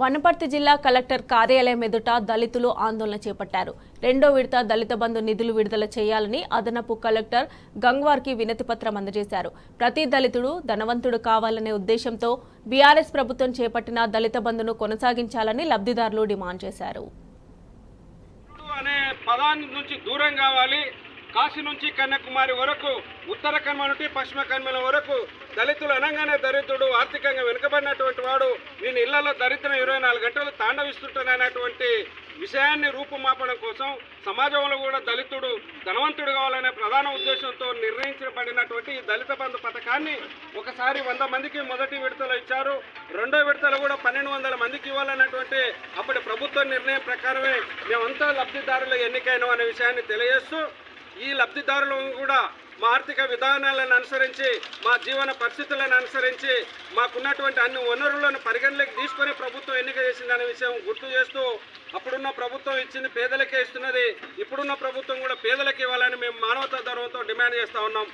వనపర్తి జిల్లా కలెక్టర్ కార్యాలయం ఎదుట దళితులు ఆందోళన చేపట్టారు. రెండో విడత దళిత బంధు నిధులు విడుదల చేయాలని అదనపు కలెక్టర్ గంగ్వార్కి వినతి పత్రం అందజేశారు. ప్రతి దళితుడు ధనవంతుడు కావాలనే ఉద్దేశంతో బీఆర్ఎస్ ప్రభుత్వం చేపట్టిన దళిత బంధును కొనసాగించాలని లబ్ధిదారులు డిమాండ్ చేశారు. కాశీ నుంచి కన్యాకుమారి వరకు, ఉత్తర కన్మ నుండి పశ్చిమ కన్మల వరకు దళితులు అనగానే దరిద్రుడు, ఆర్థికంగా వెనుకబడినటువంటి వాడు, నేను ఇళ్లలో దరిద్రం 24 గంటలు తాండవిస్తుంటాననేటువంటి విషయాన్ని రూపుమాపడం కోసం సమాజంలో కూడా దళితుడు ధనవంతుడు కావాలనే ప్రధాన ఉద్దేశంతో నిర్ణయించబడినటువంటి ఈ దళిత బంధు పథకాన్ని ఒకసారి 100 మందికి మొదటి విడతలో ఇచ్చారు. రెండో విడతలో కూడా 1200 మందికి ఇవ్వాలన్నటువంటి అప్పటి ప్రభుత్వ నిర్ణయం ప్రకారమే మేమంతా లబ్ధిదారులు ఎన్నికైనాం అనే విషయాన్ని తెలియజేస్తూ, ఈ లబ్ధిదారులను కూడా మా ఆర్థిక విధానాలను అనుసరించి, మా జీవన పరిస్థితులను అనుసరించి, మాకున్నటువంటి అన్ని వనరులను పరిగణలోకి తీసుకొని ప్రభుత్వం ఎన్నిక చేసిందనే విషయం గుర్తు చేస్తూ, అప్పుడున్న ప్రభుత్వం ఇచ్చింది పేదలకే ఇస్తున్నది, ఇప్పుడున్న ప్రభుత్వం కూడా పేదలకు ఇవ్వాలని మేము మానవతా ధర్మంతో డిమాండ్ చేస్తూ ఉన్నాం.